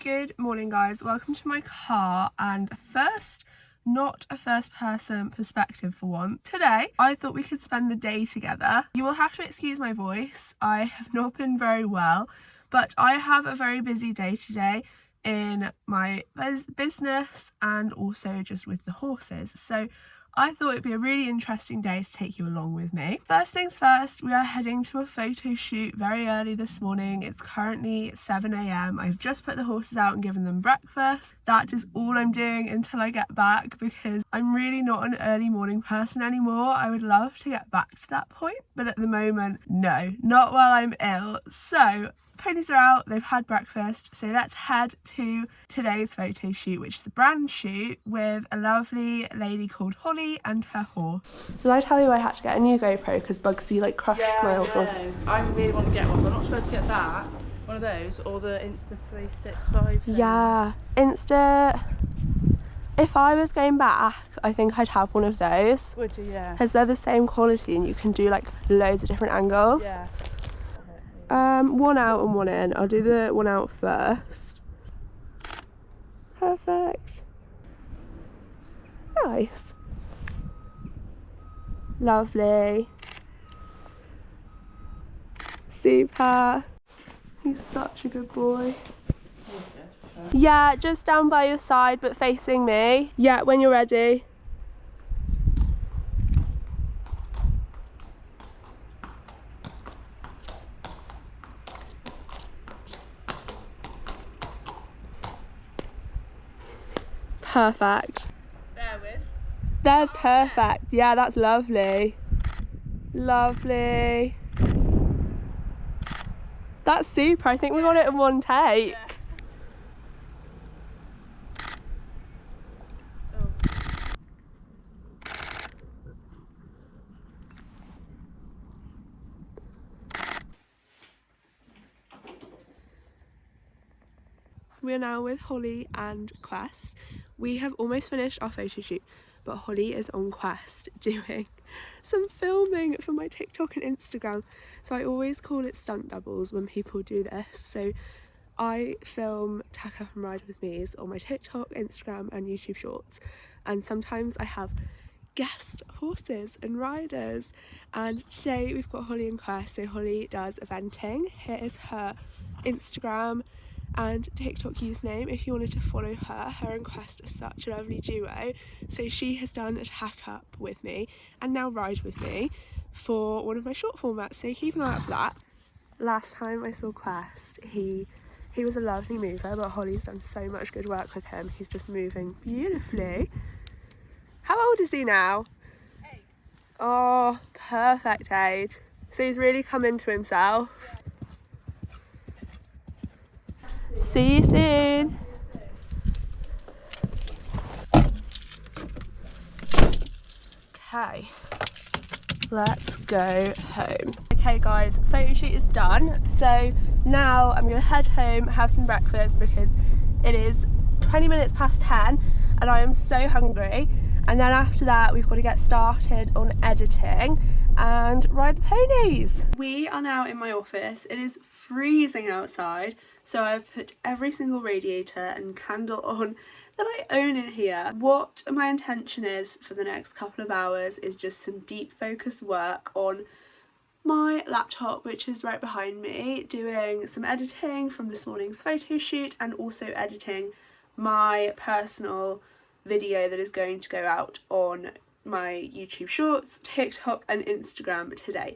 Good morning guys, welcome to my car, and not a first person perspective for one. Today I thought we could spend the day together. You will have to excuse my voice, I have not been very well, but I have a very busy day today in my business and also just with the horses. So I thought it'd be a really interesting day to take you along with me. First things first, we are heading to a photo shoot very early this morning. It's currently 7 AM. I've just put the horses out and given them breakfast. That is all I'm doing until I get back because I'm really not an early morning person anymore. I would love to get back to that point, but at the moment, no, not while I'm ill. So ponies are out, they've had breakfast, so let's head to today's photo shoot, which is a brand shoot with a lovely lady called Holly and her horse. Did I tell you I had to get a new GoPro because Bugsy like crushed my old one? I really want to get one, but I'm not supposed to get that, one of those, or the Insta365 things. Yeah, Insta. If I was going back, I think I'd have one of those. Would you? Yeah. Because they're the same quality and you can do like loads of different angles. Yeah. One out and one in. I'll do the one out first. Perfect. Nice. Lovely. Super. He's such a good boy. Yeah, just down by your side but facing me. Yeah, when you're ready. Perfect. There's perfect. Yeah, that's lovely. Lovely. That's super. I think we got it in one take. Yeah. We're now with Holly and Quest. We have almost finished our photo shoot, but Holly is on Quest doing some filming for my TikTok and Instagram. So I always call it stunt doubles when people do this. So I film Tack Up and Ride with Me's on my TikTok, Instagram and YouTube shorts. And sometimes I have guest horses and riders. And today we've got Holly and Quest. So Holly does eventing. Here is her Instagram and TikTok username if you wanted to follow her. Her and Quest are such a lovely duo. So she has done a Tack Up with me and now Ride with me for one of my short formats, so keep an eye out for that. Last time I saw Quest, he was a lovely mover, but Holly's done so much good work with him. He's just moving beautifully. How old is he now? 8. Oh, perfect age. So he's really come into himself. Yeah. See you soon. Okay, let's go home. Okay guys, photo shoot is done. So now I'm gonna head home, have some breakfast because it is 20 minutes past 10 and I am so hungry. And then after that, we've got to get started on editing and ride the ponies. We are now in my office. It is freezing outside, so I've put every single radiator and candle on that I own in here. What my intention is for the next couple of hours is just some deep focus work on my laptop, which is right behind me, doing some editing from this morning's photo shoot and also editing my personal video that is going to go out on my YouTube shorts, TikTok and Instagram today.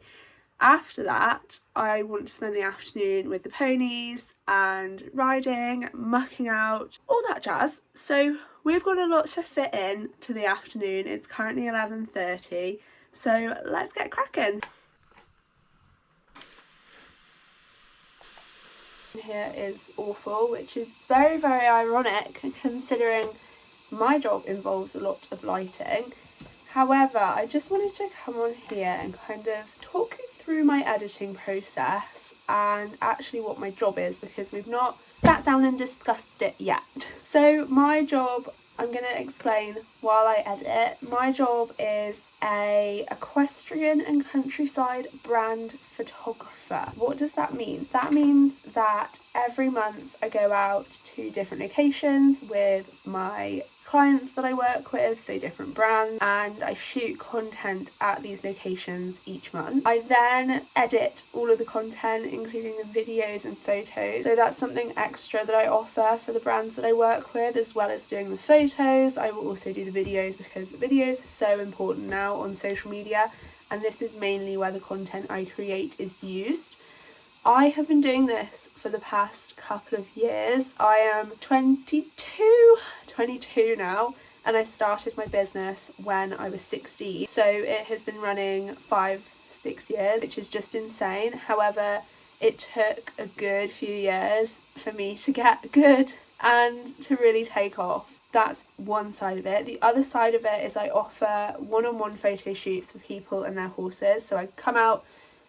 After that, I want to spend the afternoon with the ponies and riding, mucking out, all that jazz. So we've got a lot to fit in to the afternoon. It's currently 11:30, so let's get cracking. Here is awful, which is very, very ironic considering my job involves a lot of lighting. However, I just wanted to come on here and kind of talk you through my editing process and actually what my job is, because we've not sat down and discussed it yet. So my job, I'm going to explain while I edit. My job is a equestrian and countryside brand photographer. What does that mean? That means that every month I go out to different locations with my clients that I work with, so different brands, and I shoot content at these locations each month. I then edit all of the content, including the videos and photos, so that's something extra that I offer for the brands that I work with. As well as doing the photos, I will also do the videos, because videos are so important now on social media, and this is mainly where the content I create is used. I have been doing this for the past couple of years. I am 22 now, and I started my business when I was 16. So it has been running 5-6 years, which is just insane. However, it took a good few years for me to get good and to really take off. That's one side of it. The other side of it is I offer one-on-one photo shoots for people and their horses. So I come out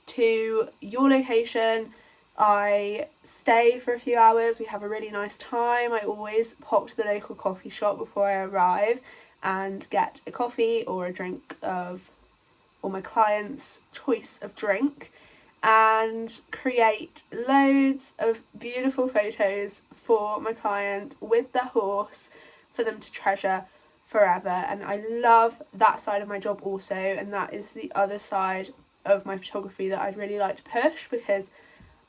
to your location, I stay for a few hours, we have a really nice time. I always pop to the local coffee shop before I arrive and get a coffee or a drink or my client's choice of drink, and create loads of beautiful photos for my client with their horse for them to treasure forever. And I love that side of my job also, and that is the other side of my photography that I'd really like to push, because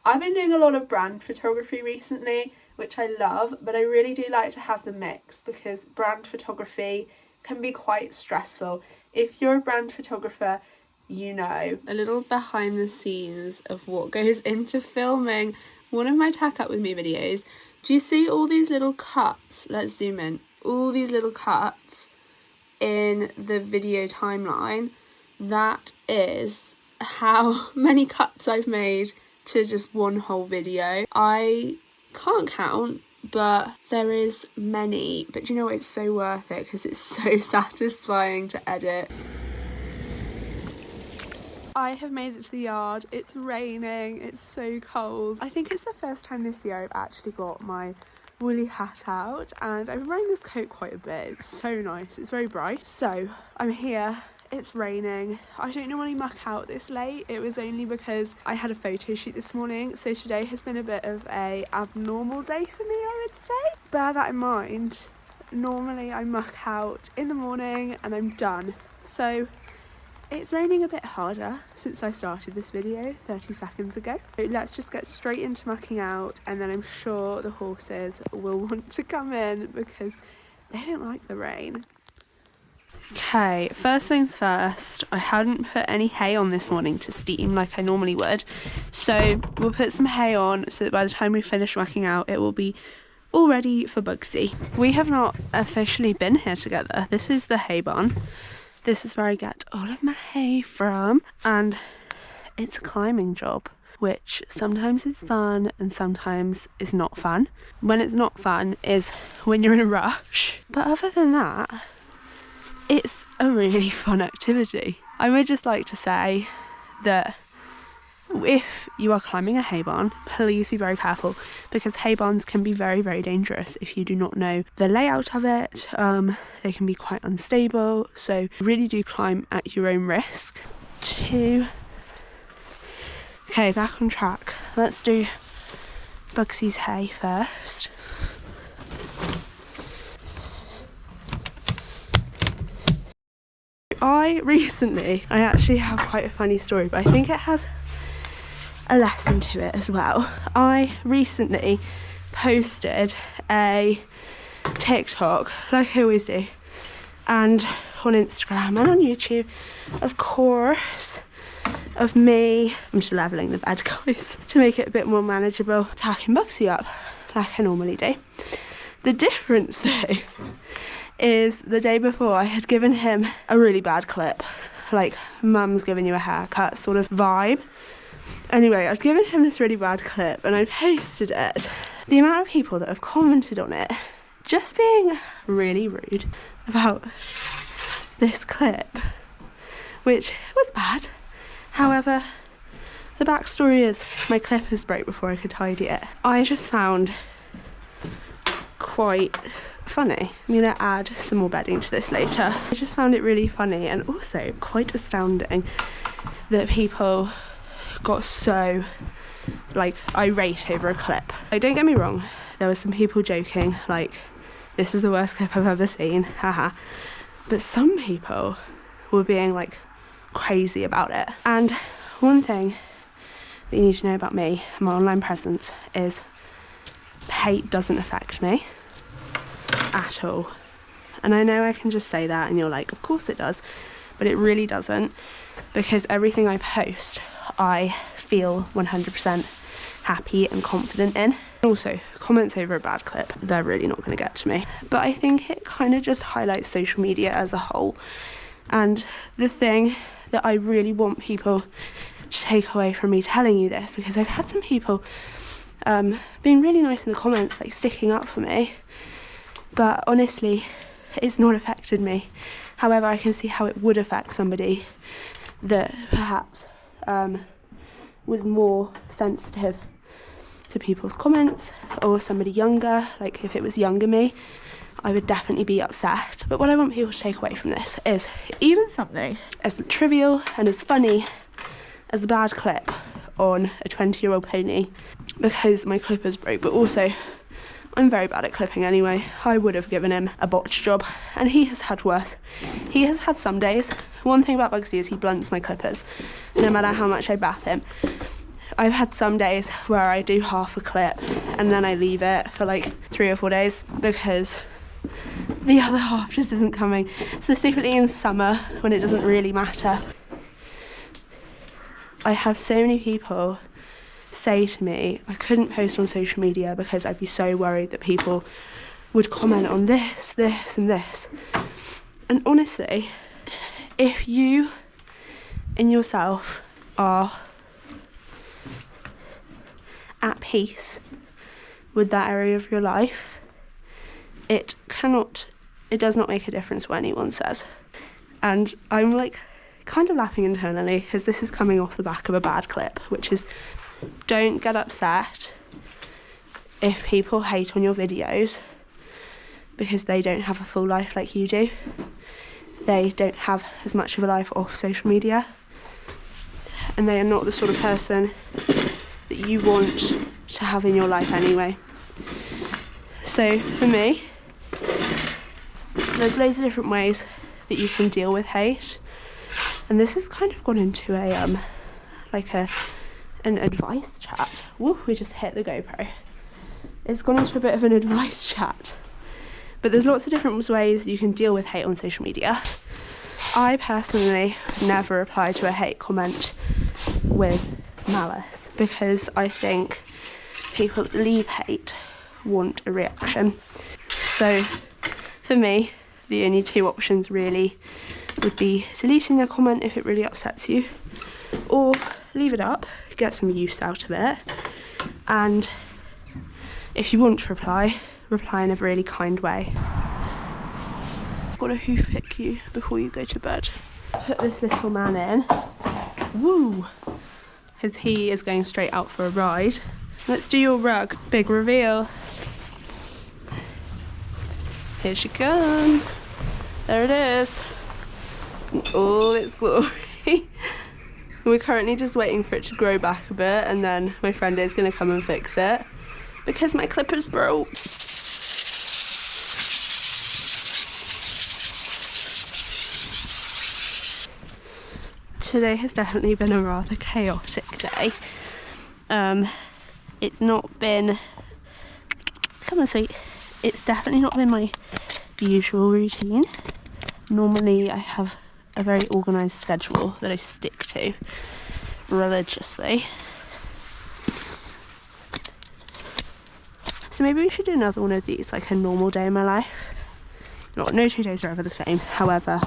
I've been doing a lot of brand photography recently, which I love, but I really do like to have the mix, because brand photography can be quite stressful. If you're a brand photographer, you know. A little behind the scenes of what goes into filming one of my Tack Up With Me videos. Do you see all these little cuts? Let's zoom in. All these little cuts in the video timeline. That is how many cuts I've made to just one whole video. I can't count, but there is many. But you know what, it's so worth it, because it's so satisfying to edit. I have made it to the yard. It's raining, it's so cold. I think it's the first time this year I've actually got my woolly hat out, and I've been wearing this coat quite a bit. It's so nice, it's very bright. So I'm here, it's raining. I don't normally muck out this late. It was only because I had a photo shoot this morning, so today has been a bit of a abnormal day for me, I would say. Bear that in mind. Normally I muck out in the morning and I'm done. So it's raining a bit harder since I started this video 30 seconds ago. So let's just get straight into mucking out, and then I'm sure the horses will want to come in because they don't like the rain. Okay, first things first, I hadn't put any hay on this morning to steam like I normally would. So we'll put some hay on so that by the time we finish mucking out, it will be all ready for Bugsy. We have not officially been here together. This is the hay barn. This is where I get all of my hay from, and it's a climbing job, which sometimes is fun and sometimes is not fun. When it's not fun is when you're in a rush, but other than that, it's a really fun activity. I would just like to say that if you are climbing a hay barn, please be very careful, because hay barns can be very, very dangerous if you do not know the layout of it. They can be quite unstable, so really do climb at your own risk. Okay, back on track. Let's do Bugsy's hay first. I actually have quite a funny story, but I think it has a lesson to it as well. I recently posted a TikTok, like I always do, and on Instagram and on YouTube, of course, of me. I'm just levelling the bed, guys, to make it a bit more manageable, tacking Bugsy up like I normally do. The difference though is the day before I had given him a really bad clip, like mum's giving you a haircut sort of vibe. Anyway, I'd given him this really bad clip and I posted it. The amount of people that have commented on it just being really rude about this clip, which was bad. However, the backstory is my clippers broke before I could tidy it. I just found quite funny. I'm gonna add some more bedding to this later. I just found it really funny and also quite astounding that people got so like irate over a clip. Like, don't get me wrong, there were some people joking like, this is the worst clip I've ever seen, haha. But some people were being like crazy about it. And one thing that you need to know about me and my online presence is hate doesn't affect me at all. And I know I can just say that and you're like, of course it does, but it really doesn't, because everything I post I feel 100% happy and confident in. Also, comments over a bad clip, they're really not going to get to me. But I think it kind of just highlights social media as a whole. And the thing that I really want people to take away from me telling you this, because I've had some people being really nice in the comments, like sticking up for me, but honestly, it's not affected me. However, I can see how it would affect somebody that perhaps was more sensitive to people's comments, or somebody younger. Like if it was younger me, I would definitely be upset. But what I want people to take away from this is even something as trivial and as funny as a bad clip on a 20-year-old pony, because my clippers broke, but also I'm very bad at clipping anyway. I would have given him a botch job, and he has had worse. He has had some days. One thing about Bugsy is he blunts my clippers, no matter how much I bath him. I've had some days where I do half a clip and then I leave it for like 3 or 4 days because the other half just isn't coming. Specifically in summer when it doesn't really matter. I have so many people say to me, I couldn't post on social media because I'd be so worried that people would comment on this, this and this. And honestly, if you in yourself are at peace with that area of your life, it does not make a difference what anyone says. And I'm like kind of laughing internally because this is coming off the back of a bad clip, which is, don't get upset if people hate on your videos because they don't have a full life like you do. They don't have as much of a life off social media, and they are not the sort of person that you want to have in your life anyway. So for me, there's loads of different ways that you can deal with hate, and this has kind of gone into a an advice chat. Woo, we just hit the GoPro. It's gone into a bit of an advice chat. But there's lots of different ways you can deal with hate on social media. I personally never reply to a hate comment with malice, because I think people that leave hate want a reaction. So for me, the only two options really would be deleting a comment if it really upsets you, or leave it up, get some use out of it, and if you want to reply in a really kind way. I've got to hoof pick you before you go to bed. Put this little man in. Woo! Because he is going straight out for a ride. Let's do your rug. Big reveal. Here she comes. There it is. In all its glory. We're currently just waiting for it to grow back a bit, and then my friend is going to come and fix it because my clippers broke. Today has definitely been a rather chaotic day. It's not been, come on sweet, it's definitely not been my usual routine. Normally I have a very organised schedule that I stick to religiously. So maybe we should do another one of these, like a normal day in my life. No 2 days are ever the same, however,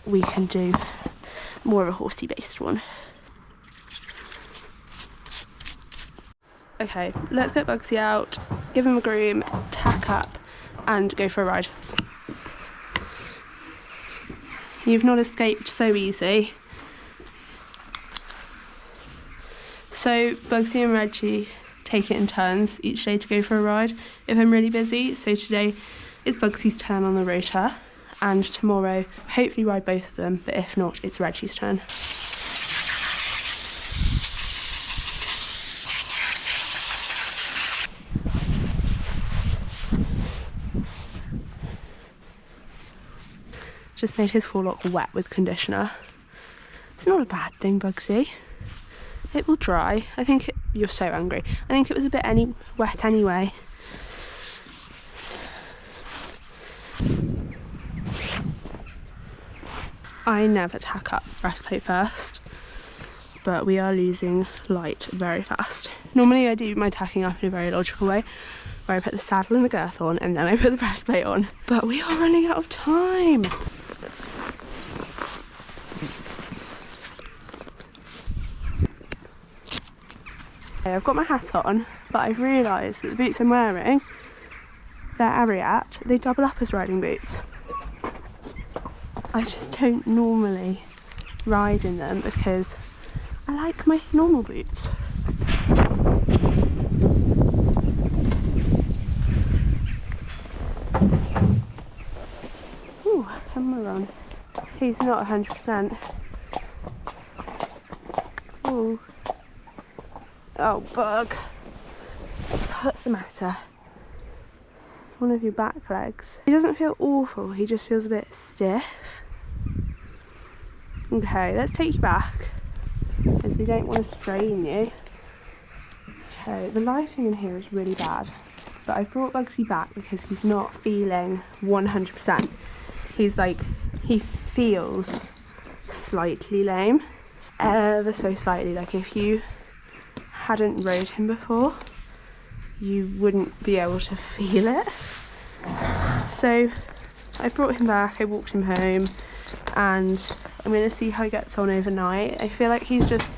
we can do more of a horsey based one. Okay, let's get Bugsy out, give him a groom, tack up and go for a ride. You've not escaped so easy. So Bugsy and Reggie take it in turns each day to go for a ride if I'm really busy. So today it's Bugsy's turn on the rota, and tomorrow hopefully ride both of them, but if not, it's Reggie's turn. Just made his forelock wet with conditioner. It's not a bad thing, Bugsy. It will dry. I think you're so angry. I think it was a bit wet anyway. I never tack up breastplate first, but we are losing light very fast. Normally I do my tacking up in a very logical way, where I put the saddle and the girth on and then I put the breastplate on. But we are running out of time. I've got my hat on, but I've realised that the boots I'm wearing, they're Ariat, they double up as riding boots. I just don't normally ride in them because I like my normal boots. Ooh, camera on. He's not 100%. Ooh. Oh, bug. What's the matter? One of your back legs. He doesn't feel awful, he just feels a bit stiff. Okay, let's take you back, because we don't want to strain you. Okay, the lighting in here is really bad, but I've brought Bugsy back because he's not feeling 100%. He's like, he feels slightly lame. Ever so slightly, like if you hadn't rode him before, you wouldn't be able to feel it. So I brought him back, I walked him home, and I'm going to see how he gets on overnight. I feel like he's just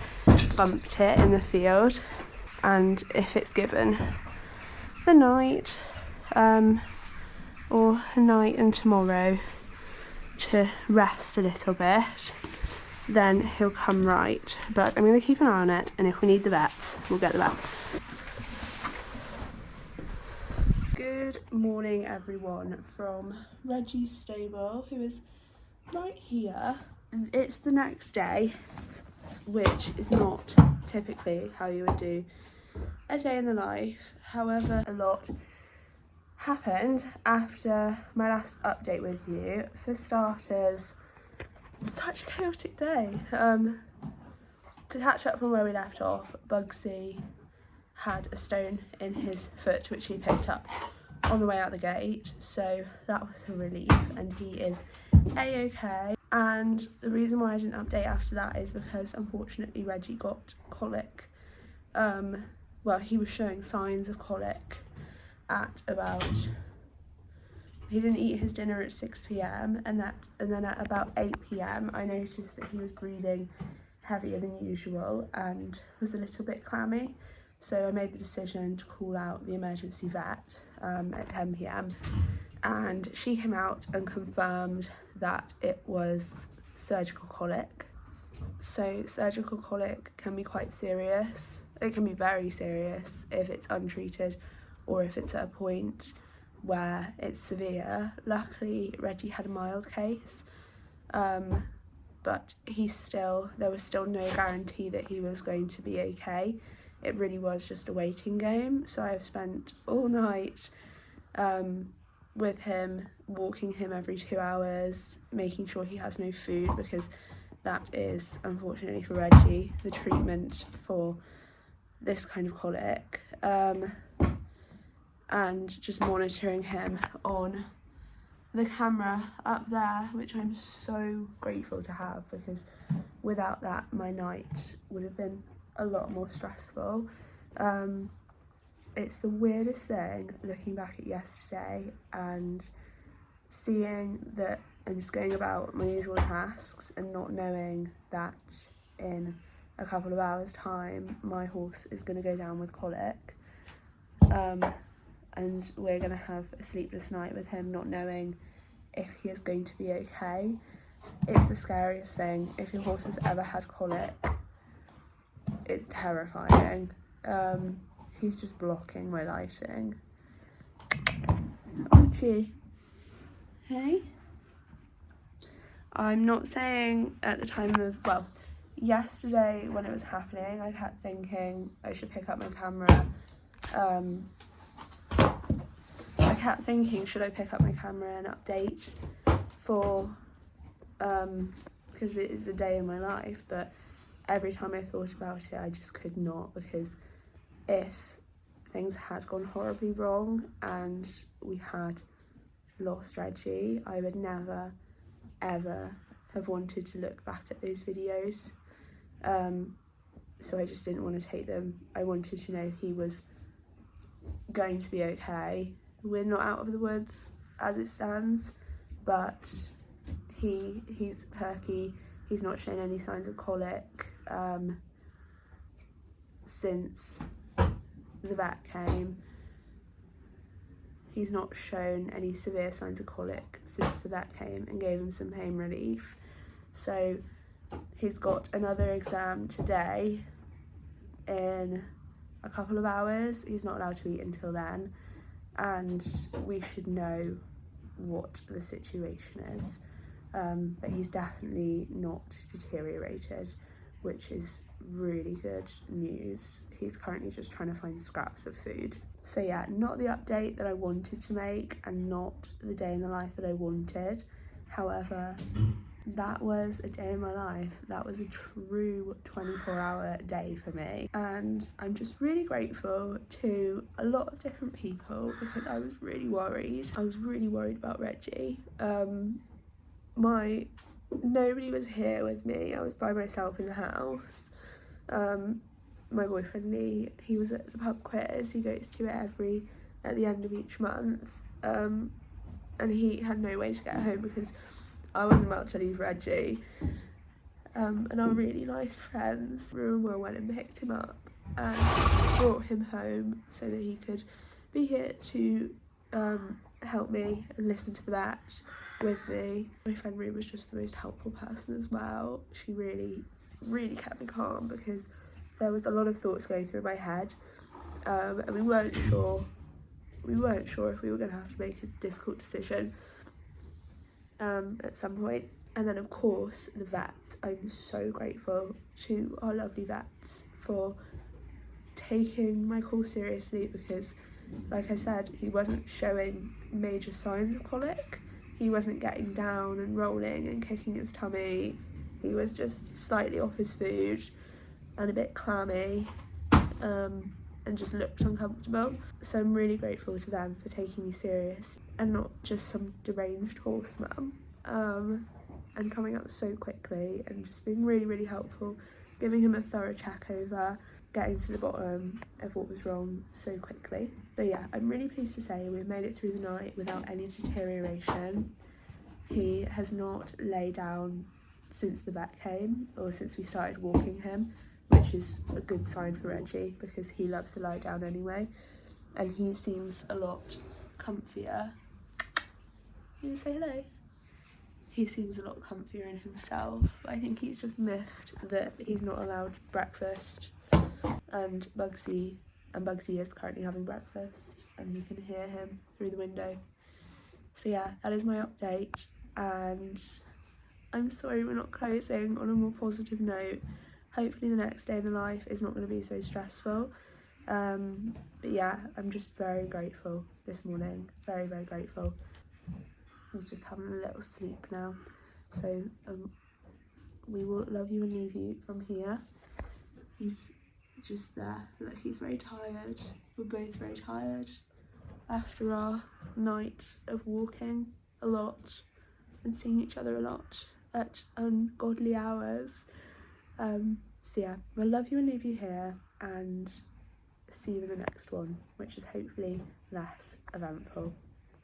bumped it in the field, and if it's given the night or a night and tomorrow to rest a little bit, then he'll come right. But I'm going to keep an eye on it, and if we need the vets, we'll get the vets. Good morning everyone from Reggie's stable, who is right here. It's the next day, which is not typically how you would do a day in the life. However, a lot happened after my last update with you. For starters, such a chaotic day. To catch up from where we left off, Bugsy had a stone in his foot which he picked up on the way out the gate, so that was a relief, and he is a-okay. And the reason why I didn't update after that is because unfortunately Reggie got colic. Well, he was showing signs of colic at about, he didn't eat his dinner at 6 p.m. and then at about 8 p.m. I noticed that he was breathing heavier than usual and was a little bit clammy. So I made the decision to call out the emergency vet at 10 p.m. and she came out and confirmed that it was surgical colic. So surgical colic can be quite serious. It can be very serious if it's untreated or if it's at a point where it's severe. Luckily Reggie had a mild case, but there was still no guarantee that he was going to be okay. It really was just a waiting game. So I've spent all night with him, walking him every 2 hours, making sure he has no food, because that is, unfortunately for Reggie, the treatment for this kind of colic. And just monitoring him on the camera up there, which I'm so grateful to have, because without that my night would have been a lot more stressful. It's the weirdest thing looking back at yesterday and seeing that I'm just going about my usual tasks and not knowing that in a couple of hours time my horse is going to go down with colic, and we're going to have a sleepless night with him, not knowing if he is going to be okay. It's the scariest thing. If your horse has ever had colic, it's terrifying. He's just blocking my lighting. Archie. Hey? I'm not saying at the time of, well, yesterday when it was happening, I kept thinking I should pick up my camera. I kept thinking, should I pick up my camera and update for, because it is a day in my life, but every time I thought about it, I just could not, because if things had gone horribly wrong and we had lost Reggie, I would never, ever have wanted to look back at those videos. So I just didn't want to take them. I wanted to know he was going to be okay. We're not out of the woods as it stands, but he's perky. He's not shown any signs of colic since the vet came. He's not shown any severe signs of colic since the vet came and gave him some pain relief. So he's got another exam today in a couple of hours. He's not allowed to eat until then, and we should know what the situation is. But he's definitely not deteriorated, which is really good news. He's currently just trying to find scraps of food. So yeah, not the update that I wanted to make and not the day in the life that I wanted. However, that was a day in my life. That was a true 24-hour day for me. And I'm just really grateful to a lot of different people, because I was really worried. I was really worried about Reggie. Nobody was here with me. I was by myself in the house. My boyfriend Lee, he was at the pub quiz. He goes to it at the end of each month. And he had no way to get home because I wasn't about to leave Reggie. And our really nice friends, Rue and Will, went and picked him up and brought him home so that he could be here to help me and listen to the vet with me. My friend Rue was just the most helpful person as well. She really, really kept me calm, because there was a lot of thoughts going through my head, and we weren't sure if we were going to have to make a difficult decision at some point. And then of course the vet. I'm so grateful to our lovely vets for taking my call seriously, because like I said, he wasn't showing major signs of colic. He wasn't getting down and rolling and kicking his tummy. He was just slightly off his food and a bit clammy, and just looked uncomfortable. So I'm really grateful to them for taking me serious and not just some deranged horseman, and coming up so quickly and just being really, really helpful, giving him a thorough check over, getting to the bottom of what was wrong so quickly. So yeah, I'm really pleased to say we've made it through the night without any deterioration. He has not laid down since the vet came, or since we started walking him, which is a good sign for Reggie, because he loves to lie down anyway, and he seems a lot comfier. You want to say hello? He seems a lot comfier in himself. I think he's just miffed that he's not allowed breakfast, and Bugsy is currently having breakfast and he can hear him through the window. So yeah, that is my update, and I'm sorry we're not closing on a more positive note. Hopefully the next day in the life is not going to be so stressful. But yeah, I'm just very grateful this morning. Very, very grateful. He's just having a little sleep now. So we will love you and leave you from here. He's just there. Look, he's very tired. We're both very tired after our night of walking a lot and seeing each other a lot at ungodly hours. So yeah, we'll love you and leave you here, and see you in the next one, which is hopefully less eventful.